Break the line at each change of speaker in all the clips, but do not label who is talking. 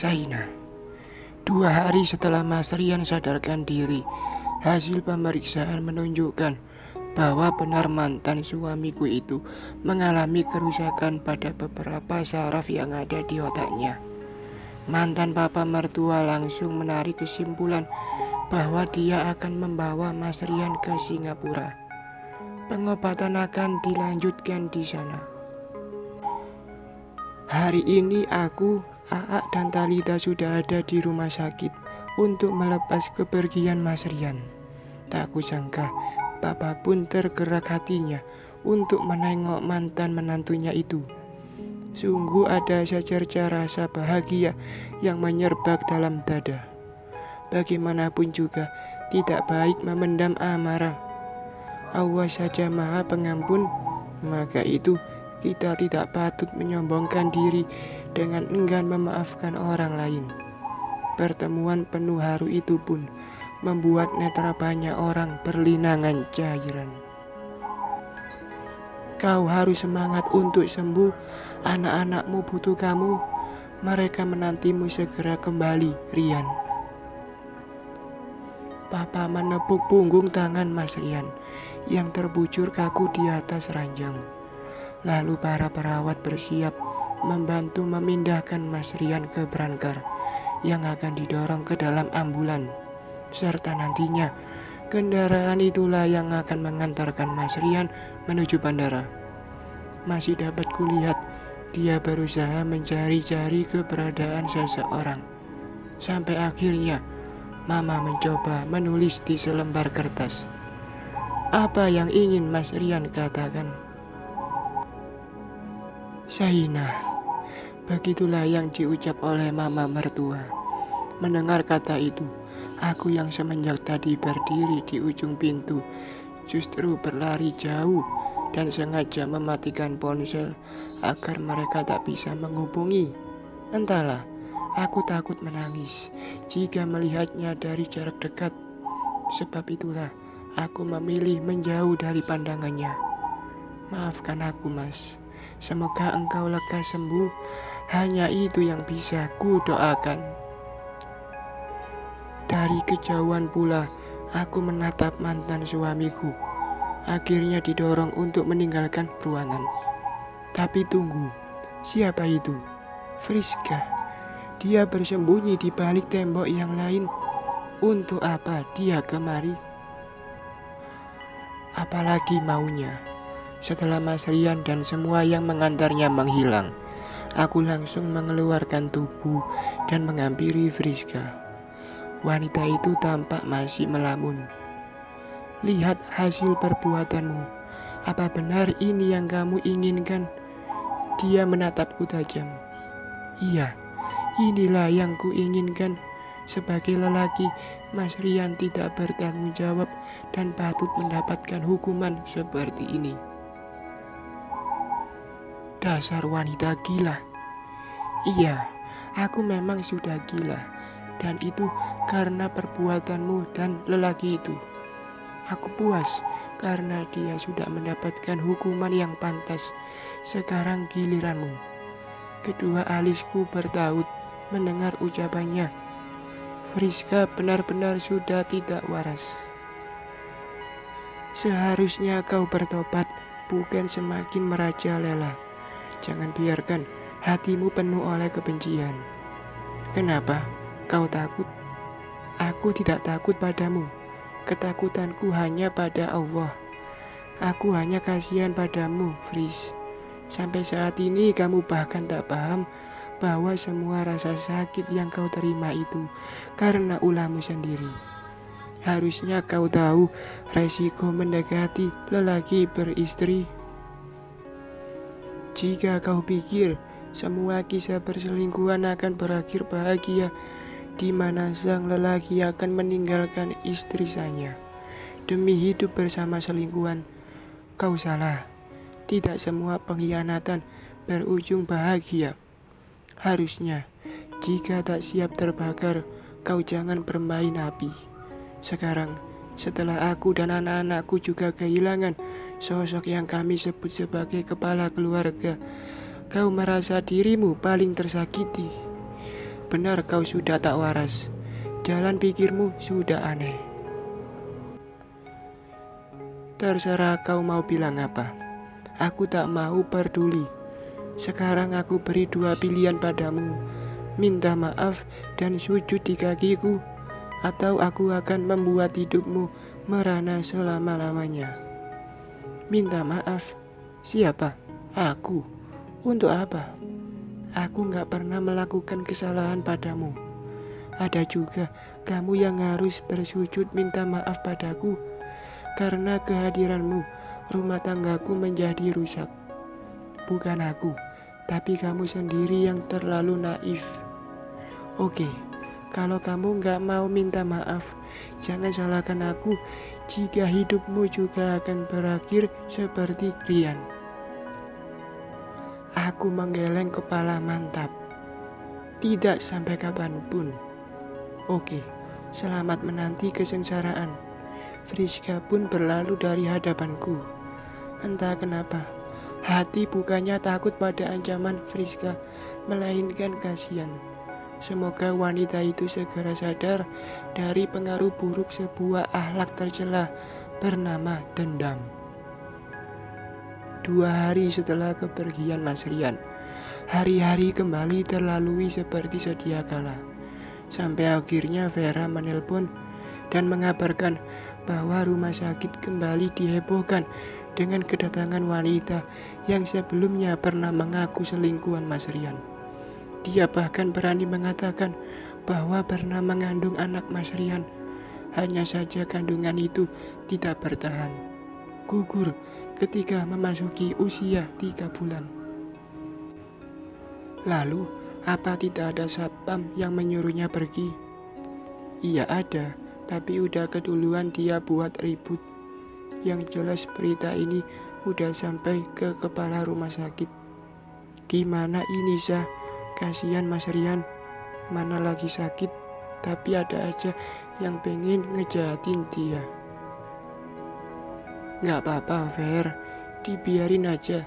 Saina, 2 hari setelah Mas Rian sadarkan diri, hasil pemeriksaan menunjukkan bahwa benar mantan suamiku itu mengalami kerusakan pada beberapa saraf yang ada di otaknya. Mantan papa mertua langsung menarik kesimpulan bahwa dia akan membawa Mas Rian ke Singapura. Pengobatan akan dilanjutkan di sana. Hari ini aku, Aa dan Talita sudah ada di rumah sakit untuk melepas kepergian Mas Rian. Tak kusangka, Papa pun tergerak hatinya untuk menengok mantan menantunya itu. Sungguh ada secerca rasa bahagia yang menyerbak dalam dada. Bagaimanapun juga, tidak baik memendam amarah. Allah saja Maha Pengampun, maka itu kita tidak patut menyombongkan diri dengan enggan memaafkan orang lain. Pertemuan penuh haru itu pun membuat netra banyak orang berlinangan cairan. Kau harus semangat untuk sembuh, anak-anakmu butuh kamu, mereka menantimu segera kembali, Rian. Papa menepuk punggung tangan Mas Rian yang terbujur kaku di atas ranjang. Lalu para perawat bersiap membantu memindahkan Mas Rian ke branker yang akan didorong ke dalam ambulan. Serta nantinya kendaraan itulah yang akan mengantarkan Mas Rian menuju bandara. Masih dapat kulihat dia berusaha mencari-cari keberadaan seseorang. Sampai akhirnya Mama mencoba menulis di selembar kertas. Apa yang ingin Mas Rian katakan? Saina, begitulah yang diucap oleh Mama mertua. Mendengar kata itu, aku yang semenjak tadi berdiri di ujung pintu justru berlari jauh dan sengaja mematikan ponsel agar mereka tak bisa menghubungi. Entahlah, aku takut menangis jika melihatnya dari jarak dekat. Sebab itulah aku memilih menjauh dari pandangannya. Maafkan aku, Mas. Semoga engkau lekas sembuh. Hanya itu yang bisa ku doakan. Dari kejauhan pula aku menatap mantan suamiku. Akhirnya didorong untuk meninggalkan ruangan. Tapi tunggu, siapa itu? Friska. Dia bersembunyi di balik tembok yang lain. Untuk apa dia kemari? Apalagi maunya? Setelah Mas Rian dan semua yang mengantarnya menghilang, aku langsung mengeluarkan tubuh dan menghampiri Friska. Wanita itu tampak masih melamun. Lihat hasil perbuatanmu. Apa benar ini yang kamu inginkan? Dia menatapku tajam. Iya, inilah yang kuinginkan. Sebagai lelaki, Mas Rian tidak bertanggung jawab dan patut mendapatkan hukuman seperti ini. Dasar wanita gila. Iya, aku memang sudah gila. Dan itu karena perbuatanmu dan lelaki itu. Aku puas karena dia sudah mendapatkan hukuman yang pantas. Sekarang giliranmu. Kedua alisku bertaut mendengar ucapannya. Friska benar-benar sudah tidak waras. Seharusnya kau bertobat, bukan semakin merajalela. Jangan biarkan hatimu penuh oleh kebencian. Kenapa? Kau takut? Aku tidak takut padamu. Ketakutanku hanya pada Allah. Aku hanya kasihan padamu, Fris. Sampai saat ini kamu bahkan tak paham bahwa semua rasa sakit yang kau terima itu karena ulahmu sendiri. Harusnya kau tahu resiko mendekati lelaki beristri. Jika kau pikir semua kisah perselingkuhan akan berakhir bahagia, di mana sang lelaki akan meninggalkan istrinya demi hidup bersama selingkuhan, kau salah. Tidak semua pengkhianatan berujung bahagia. Harusnya, jika tak siap terbakar, kau jangan bermain api. Sekarang, setelah aku dan anak-anakku juga kehilangan sosok yang kami sebut sebagai kepala keluarga, kau merasa dirimu paling tersakiti. benar kau sudah tak waras. Jalan pikirmu sudah aneh. Terserah kau mau bilang apa. Aku tak mau peduli. Sekarang aku beri dua pilihan padamu. Minta maaf dan sujud di kakiku, atau aku akan membuat hidupmu merana selama-lamanya. Minta maaf? Siapa? Aku. Untuk apa? Aku gak pernah melakukan kesalahan padamu. Ada juga kamu yang harus bersujud minta maaf padaku. Karena kehadiranmu, rumah tanggaku menjadi rusak. Bukan aku, tapi kamu sendiri yang terlalu naif. Oke, kalau kamu gak mau minta maaf, jangan salahkan aku jika hidupmu juga akan berakhir seperti Rian. Aku menggeleng kepala mantap. Tidak sampai kapanpun. Oke, selamat menanti kesengsaraan. Friska pun berlalu dari hadapanku. Entah kenapa, hati bukannya takut pada ancaman Friska, melainkan kasihan. Semoga wanita itu segera sadar dari pengaruh buruk sebuah akhlak tercela bernama dendam. 2 hari setelah kepergian Mas Rian, hari-hari kembali terlalui seperti sedia kala. Sampai akhirnya Vera menelpon dan mengabarkan bahwa rumah sakit kembali dihebohkan dengan kedatangan wanita yang sebelumnya pernah mengaku selingkuhan Mas Rian. Dia bahkan berani mengatakan bahwa pernah mengandung anak Mas Rian. Hanya saja kandungan itu tidak bertahan, gugur ketika memasuki usia 3 bulan. Lalu, apa tidak ada satpam yang menyuruhnya pergi? Iya ada, tapi udah keduluan dia buat ribut. Yang jelas berita ini udah sampai ke kepala rumah sakit. Gimana ini Sah? Kasihan Mas Rian, mana lagi sakit, tapi ada aja yang pengen ngejahatin dia. Gak apa-apa Ver, dibiarin aja.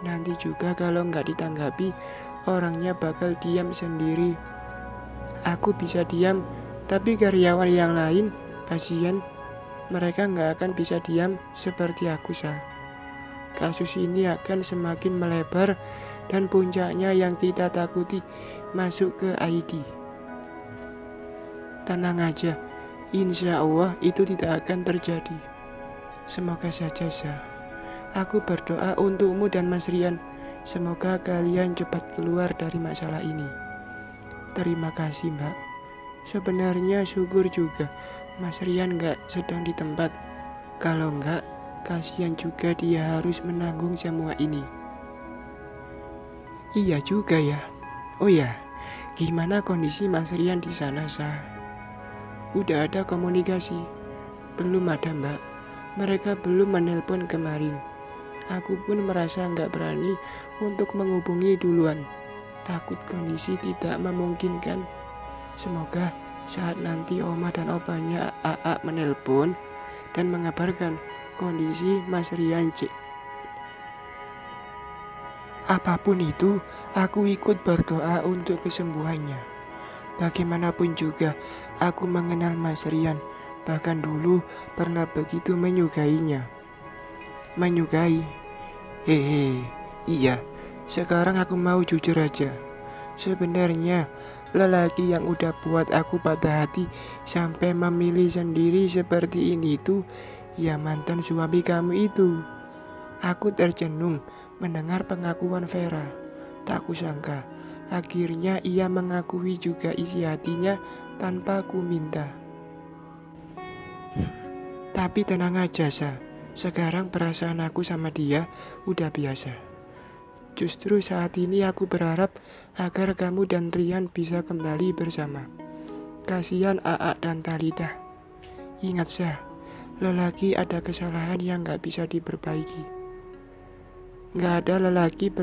Nanti juga kalau gak ditanggapi, orangnya bakal diam sendiri. Aku bisa diam, tapi karyawan yang lain, pasien, mereka gak akan bisa diam seperti aku Sah. Kasus ini akan semakin melebar dan puncaknya yang kita takuti masuk ke ID. Tenang aja, insya Allah itu tidak akan terjadi. Semoga saja Sah. Aku berdoa untukmu dan Mas Rian. Semoga kalian cepat keluar dari masalah ini. Terima kasih Mbak. Sebenarnya syukur juga Mas Rian gak sedang di tempat. Kalau enggak, kasihan juga dia harus menanggung semua ini. Iya juga ya. Oh ya, gimana kondisi Mas Rian di sana Sah? Udah ada komunikasi? Belum ada Mbak. Mereka belum menelpon kemarin. Aku pun merasa nggak berani untuk menghubungi duluan. Takut kondisi tidak memungkinkan. Semoga saat nanti Oma dan Opanya AA menelpon dan mengabarkan kondisi Mas Rian apapun itu, aku ikut berdoa untuk kesembuhannya. Bagaimanapun juga, aku mengenal Mas Rian. Bahkan dulu pernah begitu menyukainya. Menyukai? Hehe, iya. Sekarang aku mau jujur aja. Sebenarnya, lelaki yang udah buat aku patah hati sampai memilih sendiri seperti ini itu, ya mantan suami kamu itu. Aku tercenung mendengar pengakuan Vera. Tak kusangka, akhirnya ia mengakui juga isi hatinya tanpa ku minta. Tapi tenang aja Sah, sekarang perasaan aku sama dia udah biasa. Justru saat ini aku berharap agar kamu dan Rian bisa kembali bersama. Kasihan AA dan Talita. Ingat Sah, lelaki ada kesalahan yang gak bisa diperbaiki. Gak ada lelaki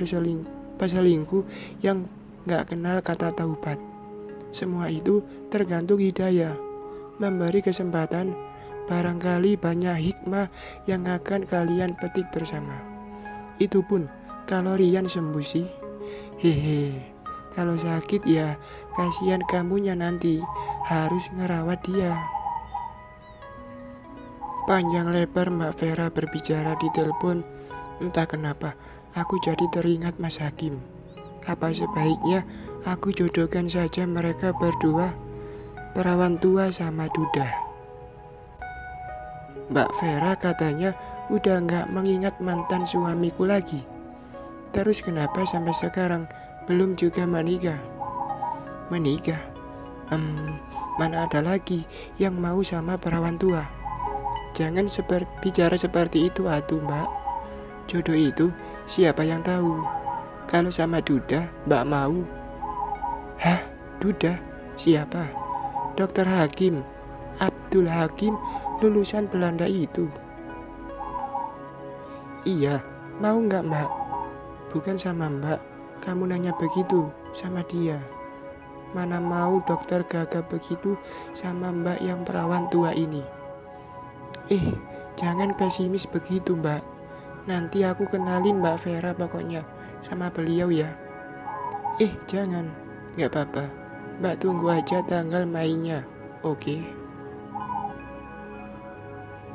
peselingkuh yang gak kenal kata taubat. Semua itu tergantung hidayah. Memberi kesempatan, barangkali banyak hikmah yang akan kalian petik bersama. Itu pun kalau Rian sembuh sih. Hehe. Kalau sakit ya Kasihan kamunya nanti harus ngerawat dia. Panjang lebar Mbak Vera berbicara di telepon. Entah kenapa aku jadi teringat Mas Hakim. Apa sebaiknya aku jodohkan saja mereka berdua, perawan tua sama Duda. Mbak Vera katanya udah nggak mengingat mantan suamiku lagi. Terus kenapa sampai sekarang belum juga menikah? Menikah? Mana ada lagi yang mau sama perawan tua? Jangan bicara seperti itu atuh Mbak. Jodoh itu siapa yang tahu? Kalau sama Duda Mbak mau. Hah? Duda? Siapa? Dokter Hakim, Abdul Hakim, lulusan Belanda itu. Iya, mau nggak Mbak? Bukan sama Mbak, kamu nanya begitu sama dia. Mana mau dokter gagah begitu sama Mbak yang perawan tua ini. Jangan pesimis begitu Mbak. Nanti aku kenalin Mbak Vera pokoknya sama beliau ya. Jangan, gak apa-apa. Mbak tunggu aja tanggal mainnya, oke?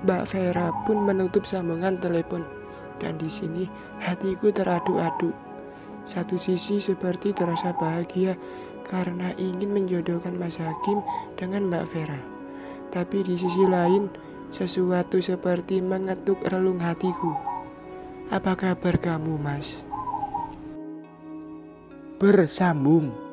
Mbak Vera pun menutup sambungan telepon. Dan di sini hatiku teraduk-aduk. Satu sisi seperti terasa bahagia karena ingin menjodohkan Mas Hakim dengan Mbak Vera. Tapi di sisi lain, sesuatu seperti mengetuk relung hatiku. Apa kabar kamu, Mas? Bersambung.